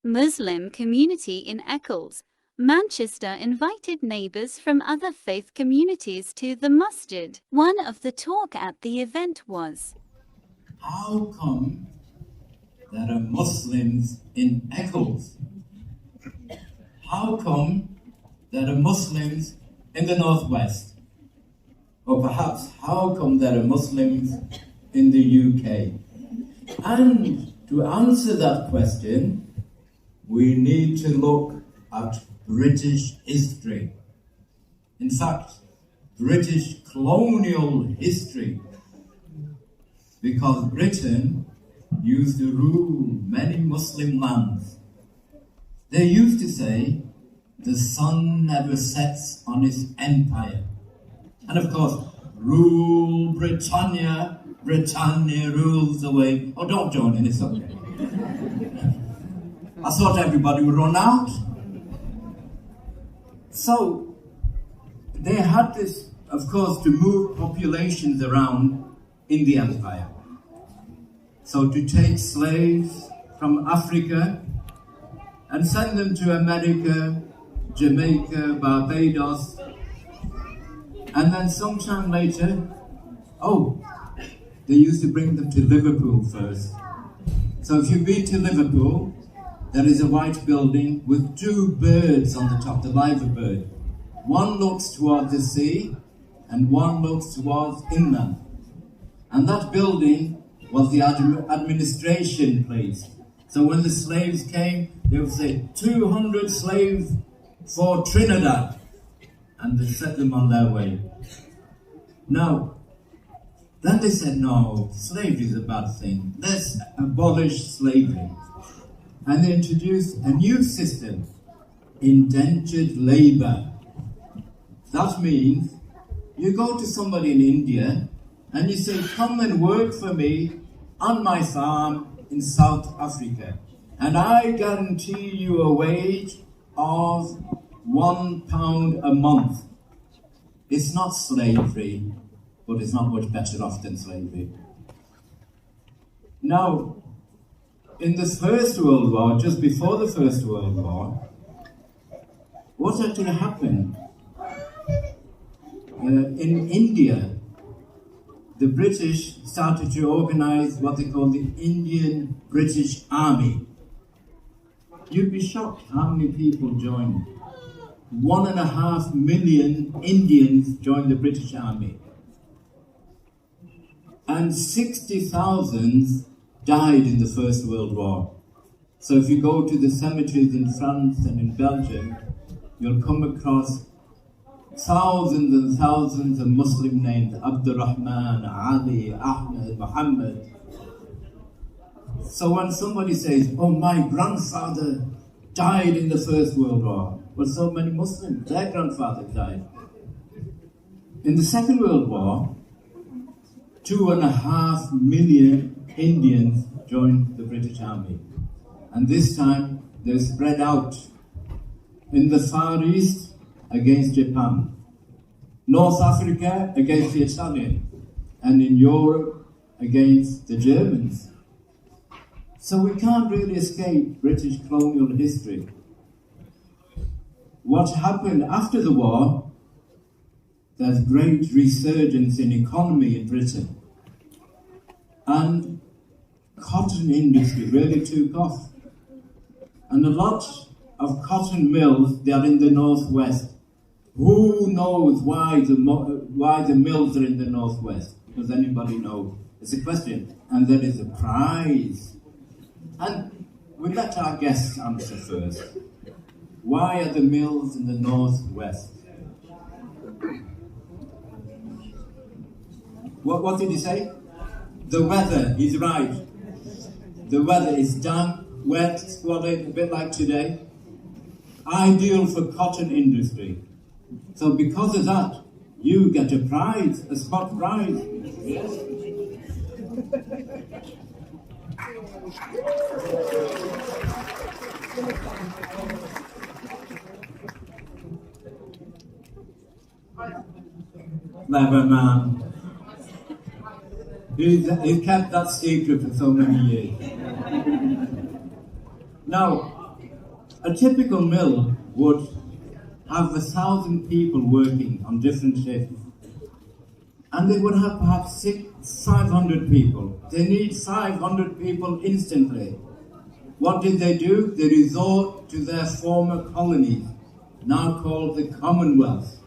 Muslim community in Eccles, Manchester invited neighbors from other faith communities to the masjid. One of the talk at the event was, how come there are Muslims in Eccles? How come there are Muslims in the Northwest? Or perhaps, how come there are Muslims in the UK? And to answer that question, we need to look at British history. In fact, British colonial history. Because Britain used to rule many Muslim lands. They used to say, the sun never sets on its empire. And of course, rule Britannia, Britannia rules the way. Oh, don't join in, it's okay. I thought everybody would run out. So, they had this, of course, to move populations around in the empire. So to take slaves from Africa and send them to America, Jamaica, Barbados, and then sometime later, they used to bring them to Liverpool first. So if you've been to Liverpool, there is a white building with two birds on the top, the liver bird. One looks towards the sea and one looks towards inland. And that building was the administration place. So when the slaves came, they would say, 200 slaves for Trinidad. And they set them on their way. Now, then they said, no, slavery is a bad thing. Let's abolish slavery. And they introduced a new system, indentured labor. That means you go to somebody in India and you say, come and work for me on my farm in South Africa. And I guarantee you a wage of £1 a month. It's not slavery, but it's not much better off than slavery. Now, in the First World War, just before the First World War, what actually happened? In India, the British started to organize what they call the Indian British Army. You'd be shocked how many people joined. 1.5 million Indians joined the British Army. And 60,000 died in the First World War. So if you go to the cemeteries in France and in Belgium, you'll come across thousands and thousands of Muslim names, Abdurrahman, Ali, Ahmed, Muhammad. So when somebody says, oh, my grandfather died in the First World War, well, so many Muslims, their grandfather died. In the Second World War, 2.5 million Indians joined the British Army. And this time, they're spread out in the Far East against Japan, North Africa against the Italians, and in Europe against the Germans. So we can't really escape British colonial history. What happened after the war, there's great resurgence in economy in Britain. And cotton industry really took off. And a lot of cotton mills, they are in the Northwest. Who knows why the mills are in the Northwest? Does anybody know? It's a question. And there is a prize. And we'll let our guests answer first. Why are the mills in the Northwest? What did he say? The weather, he's right. The weather is damp, wet, squalid, a bit like today. Ideal for cotton industry. So because of that, you get a prize, a spot prize. Clever man. He kept that secret for so many years. Now, A typical mill would have 1,000 people working on different shifts. And they would have perhaps 500 people. They need 500 people instantly. What did they do? They resort to their former colonies, now called the Commonwealth.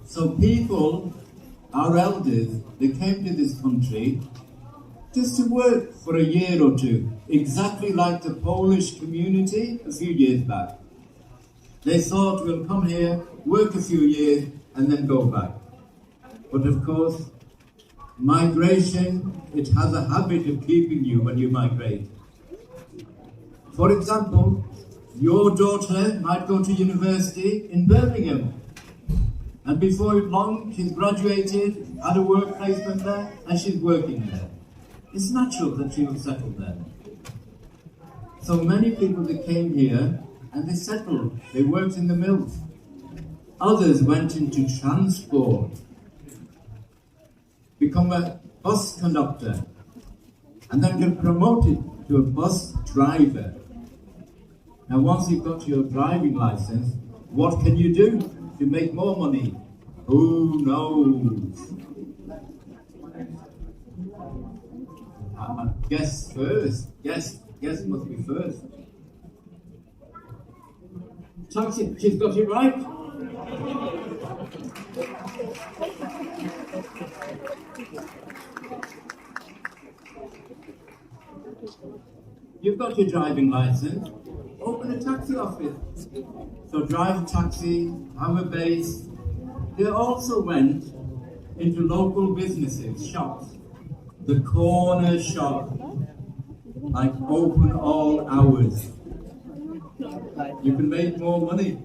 So people, our elders, they came to this country just to work for a year or two, exactly like the Polish community a few years back. They thought, we'll come here, work a few years, and then go back. But of course, migration, it has a habit of keeping you when you migrate. For example, your daughter might go to university in Birmingham, and before long she's graduated, had a work placement there, and she's working there. It's natural that she will settle there. So many people that came here, and they settled, they worked in the mills. Others went into transport, become a bus conductor, and then get promoted to a bus driver. Now once you've got your driving license, what can you do to make more money? Who knows? Guess first. Guess must be first. Taxi, she's got it right. You've got your driving license. Open a taxi office. So drive a taxi, have a base. They also went into local businesses, shops. The corner shop, like open all hours. You can make more money.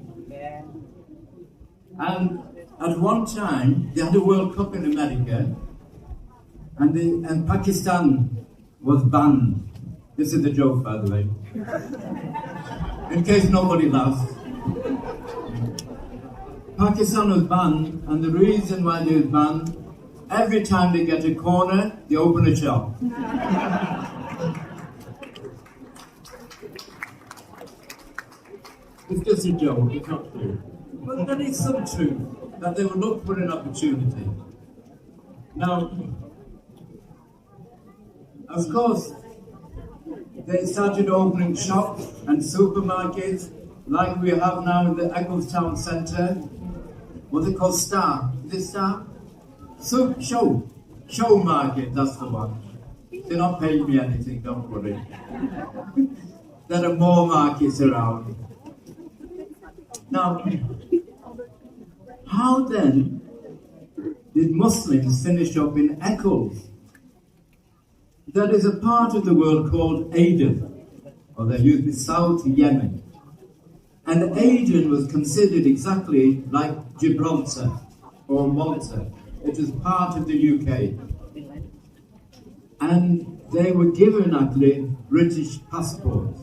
And at one time, they had a World Cup in America, and Pakistan was banned. This is a joke, by the way. In case nobody laughs. Pakistan was banned, and the reason why they were banned, every time they get a corner, they open a shop. It's just a joke, it's not true. But there is some truth, that they will look for an opportunity. Now, of course, they started opening shops and supermarkets, like we have now in the Eccles town centre. What they call Star. Is it Star? Show market, that's the one. They're not paying me anything, don't worry. There are more markets around. Now, how then did Muslims finish up in Eccles? That is a part of the world called Aden, or they use the South Yemen. And Aden was considered exactly like Gibraltar or Malta. It was part of the UK. And they were given actually British passports.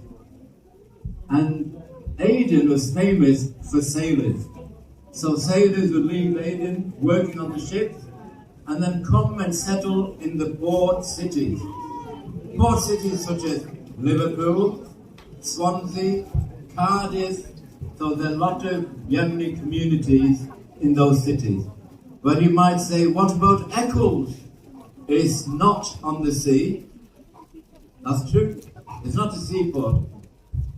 And Aden was famous for sailors. So sailors would leave Aden, working on the ships, and then come and settle in the port cities. Port cities such as Liverpool, Swansea, Cardiff. So there are a lot of Yemeni communities in those cities. But you might say, what about Eccles? It's not on the sea. That's true. It's not a seaport.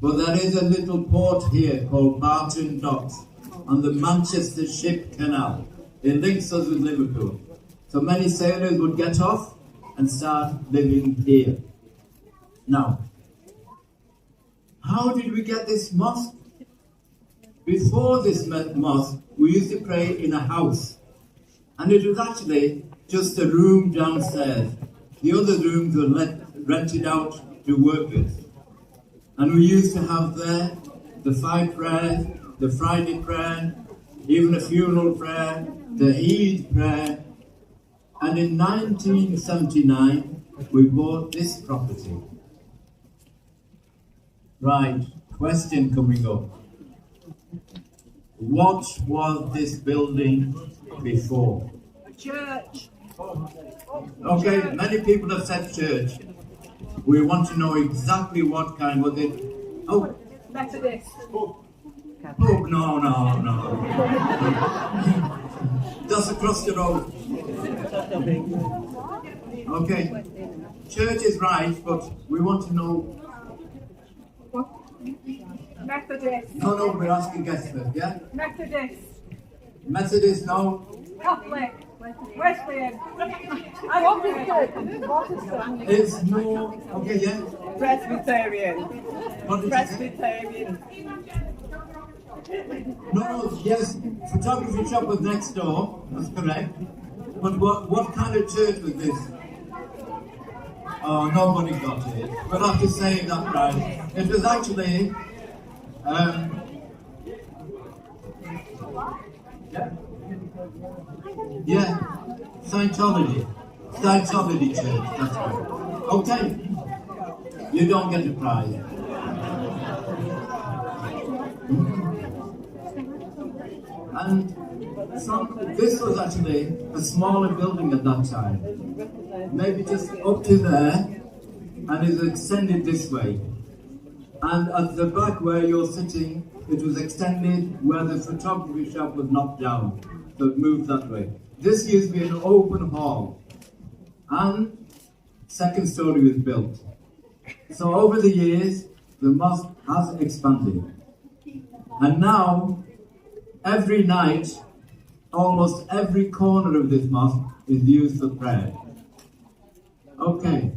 But there is a little port here called Barton Docks on the Manchester Ship Canal. It links us with Liverpool. So many sailors would get off and start living here. Now, how did we get this mosque? Before this mosque, we used to pray in a house. And it was actually just a room downstairs. The other rooms were rented out to workers. And we used to have there the 5 prayers, the Friday prayer, even a funeral prayer, the Eid prayer. And in 1979, we bought this property. Right, question coming up. What was this building before? A church. Okay, many people have said church. We want to know exactly what kind was it. Oh, Methodist. Oh, no. That's across the road. Okay. Church is right, but we want to know. Methodist. No, we're asking guests first, yeah? Methodist. Methodist, no. Catholic. Wesleyan. Protestant. It's more. Okay, yeah. Presbyterian. What did you say? Presbyterian. No, yes. Photography shop was next door. That's correct. But what kind of church was this? Oh, nobody got it. We'll have to save that prize. It was actually. Yeah, Scientology church, that's right. Okay, you don't get a prize. And this was actually a smaller building at that time, maybe just up to there, and is extended this way. And at the back where you're sitting, it was extended where the photography shop was knocked down. So it moved that way. This used to be an open hall. And second story was built. So over the years, the mosque has expanded. And now, every night, almost every corner of this mosque is used for prayer. Okay.